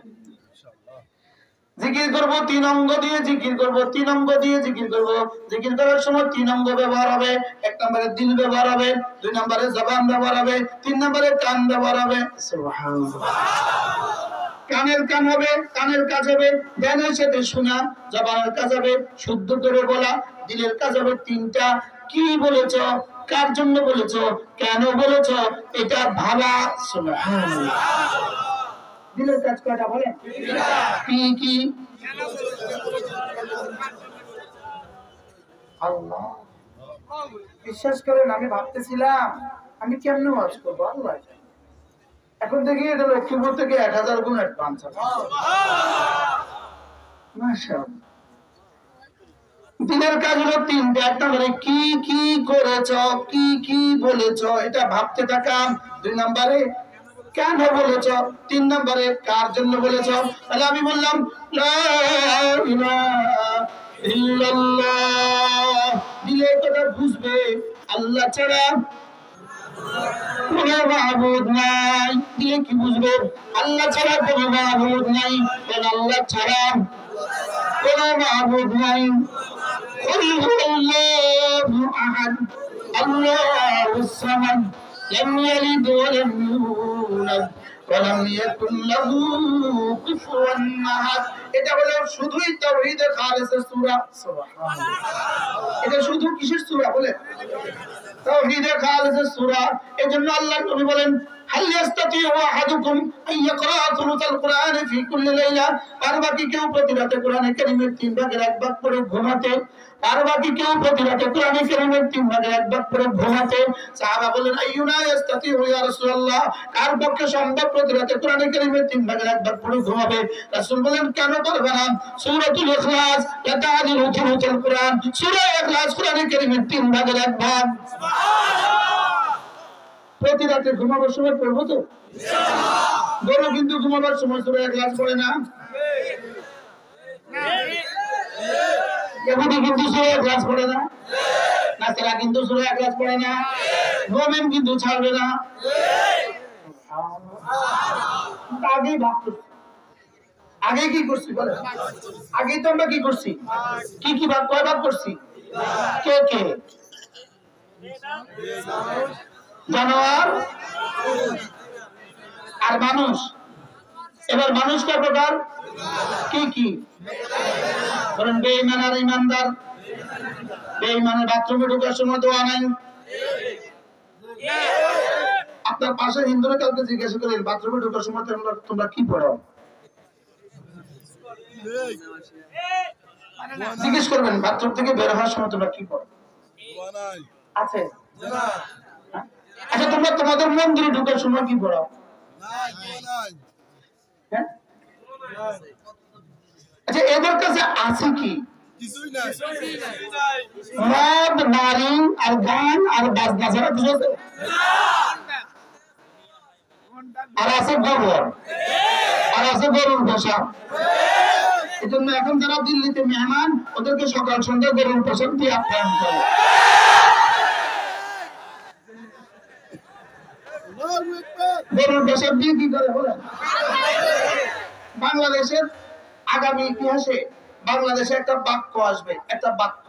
জিকির করবো, তিন অঙ্গ দিয়ে জিকির করবো, তিন অঙ্গ দিয়ে জিকির করবো। জিকির করার সময় তিন অঙ্গ ব্যবহার হবে, এক নম্বরে দিল ব্যবহার হবে, দুই নম্বরে জবান ব্যবহার হবে, তিন নম্বরে কান ব্যবহার হবে। সুবহানাল্লাহ। কানের কান হবে, কানের কাজ হবে ধ্যানের সাথে শোনা, জবানের কাজ হবে শুদ্ধ করে বলা, দিলের কাজ হবে তিনটা, কি বলেছ, কার জন্য বলেছ, কেন বলেছ, এটা ভাবা। সুবহানাল্লাহ। দিলের কাজ কয়টা বলেন? কি? আল্লাহ, বিশ্বাস করেন আমি ভাবতেছিলাম আমি কেমনে ওয়াজ করবো, আল্লাহ এখন থেকে এটা লক্ষ্মীপুর থেকে 1000 গুণ অ্যাডভান্স আছে। মাশাআল্লাহ। দিনের কাজ হলো তিনটা, এক নম্বরে কি করেছ, কি বলেছ, এটা ভাবতে থাকাম, দুই নম্বরে কেন বলেছ, তিন নম্বরে কার জন্য বলেছ। তাহলে আমি বললাম লা ইলাহা ইল্লাল্লাহ, দিলে কথা বুঝবে আল্লাহ ছাড়া কোনো মাবুদ নাই, দিলে কি বুঝবে আল্লাহ ছাড়া কোনো মাবুদ নাই, আল্লাহ ছাড়া কোনো মাবুদ নাই। قل هو الله أحد الله الصمد لم يلد ولم يولد ولم يكن له كفوا أحد। এটা হলো শুধুই তাওহীদের খালেসের সূরা। সুবহানাল্লাহ। এটা শুধু কিসের সূরা বলে? তাওহীদের খালেসের সূরা। এজন্য আল্লাহর নবী বলেন হাল ইয়াস্তাতিউ আহাদুকুম আন ইয়াকরা সুরাতুল কুরআন ফি কুল্লি লাইলা, আর বাকি কেউ প্রতি রাতে কোরআনে কারীমের 3 ভাগের 1 ভাগ পড়ে ঘুমাতে, আর বাকি কেউ প্রতি রাতে কোরআনে কারীমের 3 ভাগের 1 ভাগ পড়ে ঘুমাতে। সাহাবা বলেন আইয়ুনা ইয়াস্তাতিউ ইয়া রাসূলুল্লাহ, কার পক্ষে সম্ভব প্রতি রাতে কোরআনে কারীমের 3 ভাগের 1 ভাগ পড়ে ঘুমাবে? রাসূল বলেন কেন পারবে না? সূরাতুল ইখলাস ইয়াতাদিলু থুলুতুল কুরআন, সূরা ইখলাস কোরআনে কারীমের 3 ভাগের 1 ভাগ। প্রতি রাতে ঘুমাবার সময় পড়বো তো গরু কিন্তু ঘুমাবার সময় সূরা ইখলাস পড়ে না, ইহুদি কিন্তু সূরা ইখলাস পড়ে না, নাসারা কিন্তু সূরা ইখলাস পড়ে না, মুমিন কিন্তু ছাড়বে না। আগেই ভাব করছি, আগে কি করছি বলে? আগেই তো আমরা কি করছি, কি ভাব, কয় ভাব করছি? কে জানোয়ার আর মানুষ। এবার মানুষ কয় প্রকার? কি বলেন? বেঈমান আর ইমানদার। বেঈমানের বাথরুমে ঢোকার সময় দোয়া নাই। আপনার পাশে হিন্দুরা কাউকে জিজ্ঞাসা করেন বাথরুমে ঢোকার সময় তোমরা কি পড়ো, জিজ্ঞেস করবেন বাথরুম থেকে বের হওয়ার সময় তোমরা কি পড়ো? আছে? আচ্ছা তোমরা তোমাদের মন্দিরে ঢোকার সময় কি পড়ো? আচ্ছা এদের কাছে আছে কি? মদ, নারী আর গান আর বাজনা ছাড়া কিছু আছে? আর আছে গোবর, আর আছে গরুর পোশাক। এই জন্য এখন যারা দিল্লিতে মেহমান ওদেরকে সকাল সন্ধ্যা গরুর পোশাক দিয়ে আপ্যায়ন করে। গরুর পোশাক দিয়ে কি করে বলেন? বাংলাদেশের আগামী ইতিহাসে বাংলাদেশে একটা বাক্য আসবে, একটা বাক্য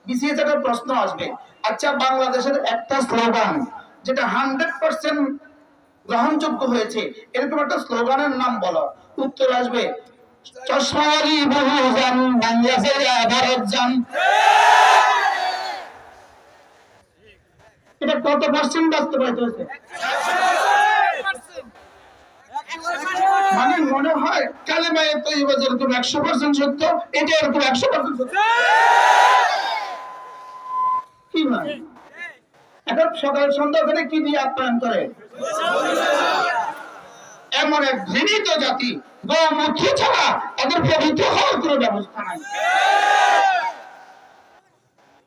বিসিএস একটা প্রশ্ন আসবে, আচ্ছা বাংলাদেশের একটা স্লোগান যেটা 100% গ্রহণযোগ্য হয়েছে, এরকম একটা স্লোগানের নাম বলো। উত্তর আসবে চশমাওয়ালি বহুজান বাংলাদেশের ভারত জান। এটা কত পার্সেন্ট বাস্তবায়িত হয়েছে? মানে মনে হয় কালেমায়ে তৈয়বা যেরকম 100% সত্য, এটা এরকম 100% সত্য। কি মানে এখন সকাল সন্ধ্যা করে কি দিয়ে আপ্যায়ন করে? এমন এক ঘৃণিত জাতি, গোমূত্র ছাড়া তাদের পবিত্র হওয়ার কোনো ব্যবস্থা নাই।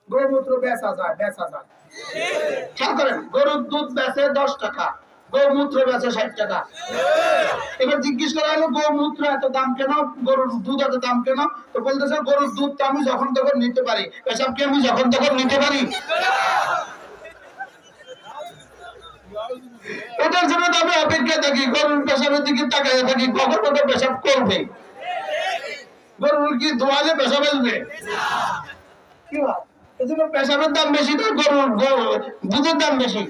গোমূত্র বেচা যায়, বেচা যায়। খেয়াল করেন, গরুর দুধ বেচে 10 টাকা, গোমূত্র বেচে 60 টাকা। এবার জিজ্ঞেস করা হলো গোমূত্র এত দাম কেন, গরুর দুধ এত দাম কেন? তো বলতেছে গরুর দুধ তো আমি যখন তখন নিতে পারি, পেশাব কি আমি যখন তখন নিতে পারি? এটার জন্য তো আমি অপেক্ষায় থাকি, গরুর পেশাবের দিকে তাকাইয়া থাকি, কখন কত পেশাব করবে। গরুর কি দোয়ালে পেশাব আসবে? কি হয় এজন্য পেশাবের দাম বেশি না গরুর দুধের দাম বেশি?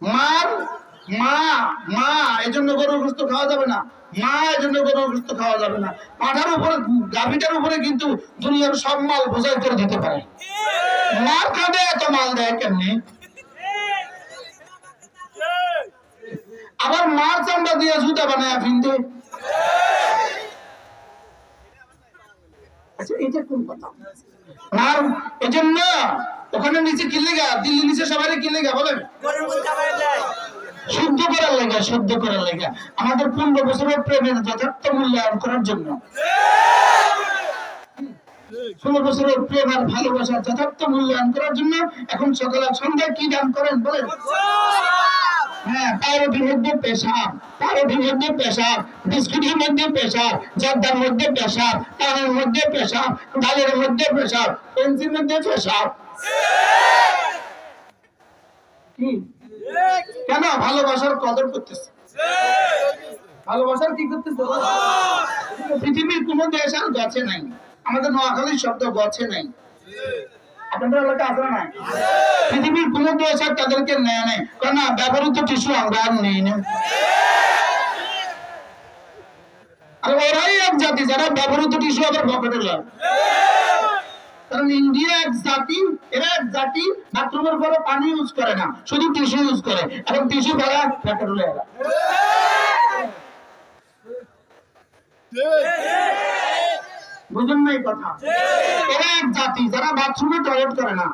মার মা মা এজন্য গরুর গোশত খাওয়া যাবে না, মা এজন্য গরুর গোশত খাওয়া যাবে না। মাথার উপরে গাভীটার উপরে কিন্তু দুনিয়ার সব মাল বোঝাই করে দিতে পারে। মার কাঁধে এত মাল দেয় কেমনি? আবার মার চামড়া দিয়ে জুতা বানায় ফিনতে। আচ্ছা এটা কোন কথা? মার এজন্য ওখানে নিচে কি লেগা, দিল্লি নিচে সবাই কি লেগা বলেন? শুদ্ধ করার লেগা, শুদ্ধ করার লেগা, আমাদের 15 বছরের প্রেমের যথার্থ মূল্যায়ন করার জন্য। 16 বছরের প্রেম আর ভালোবাসার যথার্থ মূল্যায়ন করার জন্য এখন সকালে সন্ধ্যায় কি দান করেন বলেন? হ্যাঁ, পাউরুটির মধ্যে পেশাব, পাউরুটির মধ্যে পেশাব, বিস্কুটের মধ্যে পেশাব, জর্দার মধ্যে পেশাব, পানের মধ্যে পেশাব, ডালের মধ্যে পেশাব, পেন্সির মধ্যে পেশাব। কি কেন? ভালোবাসার কদর করতেছে, ভালোবাসার কি করতেছে? পৃথিবীর কোন দেশ আর গছে নাই, আমাদের নোয়াখালীর শব্দ গছে নাই, আপনাদের এলাকা আছে না? পৃথিবীর কোন দেশ আর তাদেরকে নেয় নাই, কারণ ব্যবহৃত টিস্যু আমরা আর নেই না। আর ওরাই এক জাতি যারা ব্যবহৃত টিস্যু আবার পকেটে লয়। কারণ ইন্ডিয়া এক জাতি, এরা এক জাতি বাথরুমের পরে পানি ইউজ করে না, শুধু টিস্যু ইউজ করে, এবং টিস্যু পরে পকেটে লয়। বুঝুন না এই কথা? এরা এক জাতি যারা বাথরুমে টয়লেট করে না।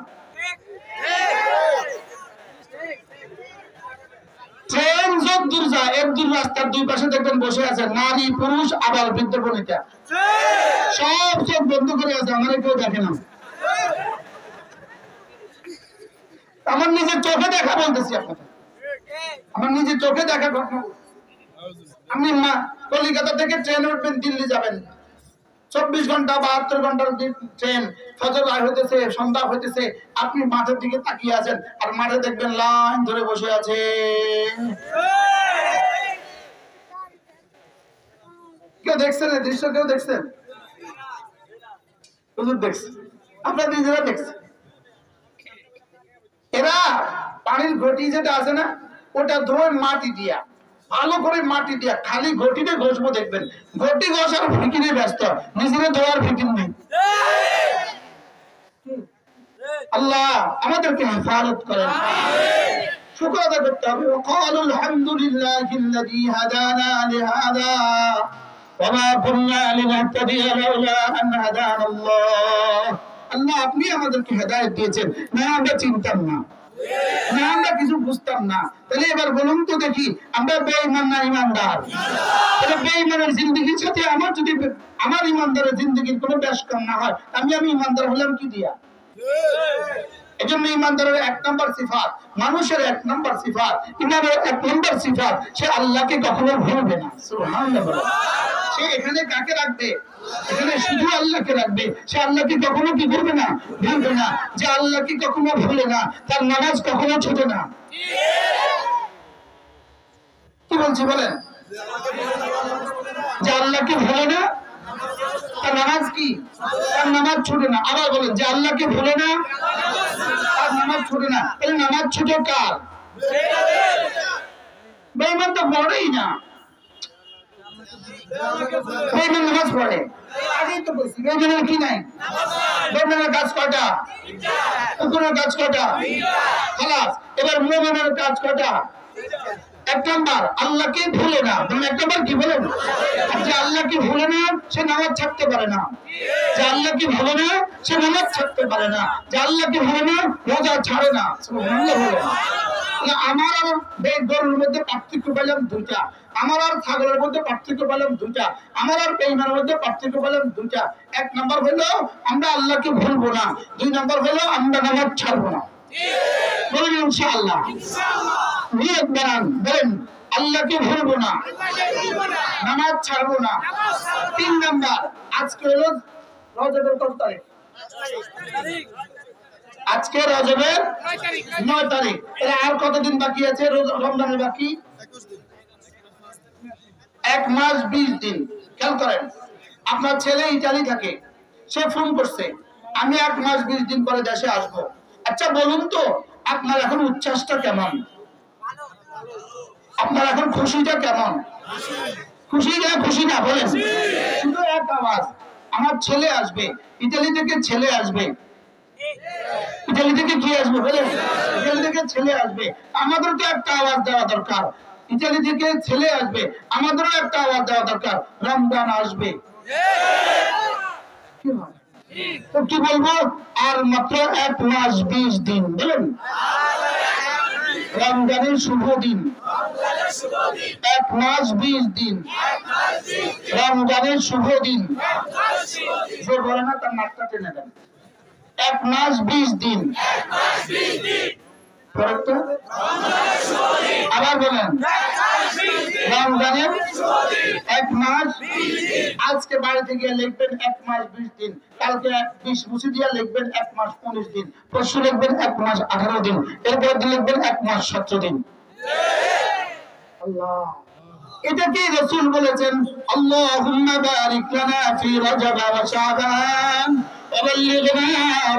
ট্রেন যত দূর যায়, এক দূর রাস্তার দুই পাশে দেখবেন বসে আছে নারী পুরুষ আবার বৃদ্ধ বনিতা, সব চোখ বন্ধ করে আছে, আমার কেউ দেখে না। আমার নিজের চোখে দেখা বলতেছি আপনাকে, আমার নিজের চোখে দেখা ঘটনা। আপনি কলিকাতা থেকে ট্রেন উঠবেন, দিল্লি যাবেন, 24 ঘন্টা 72 ঘন্টার ট্রেন, ফজর রায় হইতেছে, সন্ধ্যা হইতেছে, আপনি মাঠের দিকে তাকিয়ে আছেন, আর মাঠে দেখবেন লাইন ধরে বসে আছে। কেউ দেখছেন এই দৃশ্য? কেউ দেখছেন? হুজুর দেখছে, আপনারা নিজেরা দেখছেন। এরা পানির ঘটি যেটা আছে না, ওটা ধোয় মাটি দিয়া, ভালো করে মাটি দিয়া, খালি ঘটিতে ঘষবো দেখবেন, ঘটি ঘষার ফিকিরে ব্যস্ত, নিজেরা ধোয়ার ফিকির নেই। আল্লাহ আমাদেরকে হেফাজত করেন, শুকর আদায় করতে হবে। وقالوا الحمد لله الذي هدانا لهذا وما كنا لنهتدي لولا أن هدانا الله। আল্লাহ আপনি আমাদেরকে হেদায়েত দিয়েছেন, না আমরা চিনতাম না, না আমরা কিছু বুঝতাম না। তাহলে এবার বলুন তো দেখি, আমরা বেঈমান না ইমানদার? তাহলে বেঈমানের জিন্দেগির সাথে আমার যদি আমার ইমানদারের জিন্দেগির কোনো বেশ কম না হয়, আমি ইমানদার হলাম কি দিয়া? এজন্য ইমানদারের 1 নম্বর সিফাত, মানুষের 1 নম্বর সিফাত, ইমানের 1 নম্বর সিফাত, সে আল্লাহকে কখনো ভুলবে না। সুবহানাল্লাহ। সে এখানে কাকে রাখবে? এখানে শুধু আল্লাহকে রাখবে। সে আল্লাহকে কখনো কি করবে না? ভুলবে না। যে আল্লাহকে কখনো ভুলে না, তার নামাজ কখনো ছোটে না। বলছি বলেন? যে আল্লাহকে ভুলে না তার নামাজ কি? তার নামাজ ছুটে না। আবার বলেন যে আল্লাহকে ভুলে না তার নামাজ ছুটে না। এই নামাজ ছুটে কার? বেঈমান তো পড়েই না। বেঈমান নামাজ পড়ে, আগেই তো বলছি বেঈমানের কি নাই? বেঈমানের কাজ কয়টা? কুকুরের কাজ কয়টা? খালাস। এবার মুমিনের কাজ কয়টা? এক নাম্বার আল্লাহকে ভুলে না। মানে এক নাম্বার কি বলেন? যে আল্লাহকে ভুলে না সে নামাজ ছাড়তে পারে না। যে আল্লাহকে ভুলে না সে নামাজ ছাড়তে পারে না। যে আল্লাহকে ভুলে না রোজা ছাড়ে না। সুবহানাল্লাহ বলেন। আমার আর গরুর মধ্যে পার্থক্য পেলাম দুইটা, আমার আর ছাগলের মধ্যে পার্থক্য পেলাম দুইটা, আমার আর বেঈমানের মধ্যে পার্থক্য পেলাম দুইটা। এক নাম্বার হলো আমরা আল্লাহকে ভুলবো না, দুই নাম্বার হলো আমরা নামাজ ছাড়বো না। বলেন ইনশাআল্লাহ। নিয়ত বানান, বলেন আল্লাহকে ভুলবো না, নামাজ ছাড়বো না। তিন নাম্বার, আজকে হলো রজবের কত তারিখ? আজকে রজবের 9 তারিখ। এর আর কতদিন বাকি আছে রমজানের? বাকি 1 মাস 20 দিন। খেয়াল করেন, আপনার ছেলে ইতালি থাকে, সে ফোন করছে আমি 1 মাস 20 দিন পরে দেশে আসবো। আচ্ছা বলুন তো আপনার এখন উচ্ছ্বাসটা কেমন? আপনার এখন খুশিটা কেমন? খুশি না খুশি না বলেন? শুধু এক আওয়াজ, আমার ছেলে আসবে, ইতালি থেকে ছেলে আসবে। ইতালি থেকে কি আসবে বলেন? ইতালি থেকে ছেলে আসবে। আমাদের তো একটা আওয়াজ দেওয়া দরকার, ইতালি থেকে ছেলে আসবে, আমাদেরও একটা আওয়াজ দেওয়া দরকার, রমজান আসবে। তো কি বলবো? আর মাত্র 1 মাস 20 দিন, বলেন রমজানের শুভ দিন। 1 মাস 20 দিন রমজানের শুভ দিন। যে বলে না তার নাকটা টেনে দেন। 1 মাস 20 দিন। আবার বলেন রমজানের 1 মাস। আজকে বাড়িতে গিয়ে লিখবেন 1 মাস 20 দিন, কালকে 20 মুছে দিয়ে লিখবেন 1 মাস 19 দিন, পরশু লিখবেন 1 মাস 18 দিন, এরপর দিন লিখবেন 1 মাস 17 দিন। আল্লাহ, এটা কি রাসূল বলেছেন? আল্লাহুম্মা বারিক লানা ফি রজব ওয়া শাবান وبلغنا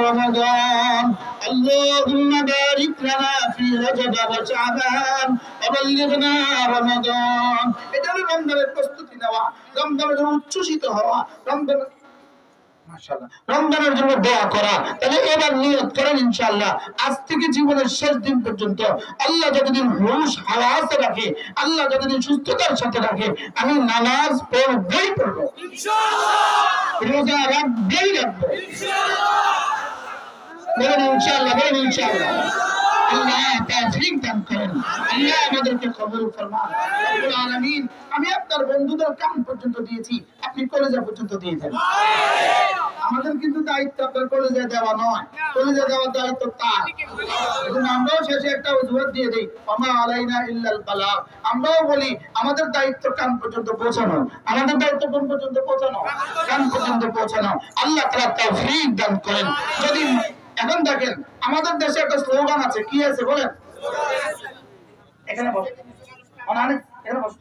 رمضان اللهم بارك لنا في رجب وشعبان وبلغنا رمضان। এটা হলো রমজানের প্রস্তুতি নেওয়া, রমজানের জন্য উচ্ছ্বসিত হওয়া, রমজানের মাশাআল্লাহ রমজানের জন্য দোয়া করা। তাহলে এবার নিয়ত করেন ইনশাআল্লাহ আজ থেকে জীবনের শেষ দিন পর্যন্ত আল্লাহ যতদিন হুঁশ হাওয়াসে রাখে, আল্লাহ যতদিন সুস্থতার সাথে রাখে, আমি নামাজ পড়বই পড়বো ইনশাআল্লাহ, রোজা রাখবই রাখবো ইনশাআল্লাহ। বলেন ইনশাআল্লাহ, বলেন ইনশাআল্লাহ। আল্লাহ তৌফিক দান করেন, আল্লাহ আমাদেরকে কবুল ফরমান। রব্বুল আলামিন, আমি আপনার বন্ধুদের কান পর্যন্ত দিয়েছি, আপনি কলেজা পর্যন্ত দিয়ে দেন। আমাদের কিন্তু দায়িত্ব আপনার কলেজা দেওয়া নয়, কলেজা দেওয়ার দায়িত্ব তার। এখন আমরাও শেষে একটা অজুহাত দিয়ে দেই, ওমা আলাইনা ইল্লাল বালাগ। আমরাও বলি আমাদের দায়িত্ব কান পর্যন্ত পৌঁছানো, আমাদের দায়িত্ব কোন পর্যন্ত পৌঁছানো? কান পর্যন্ত পৌঁছানো। আল্লাহ তাআলা তৌফিক দান করেন। যদি এখন দেখেন আমাদের দেশে একটা স্লোগান আছে, কি আছে বলেন? এখানে বসে, এখানে বসে।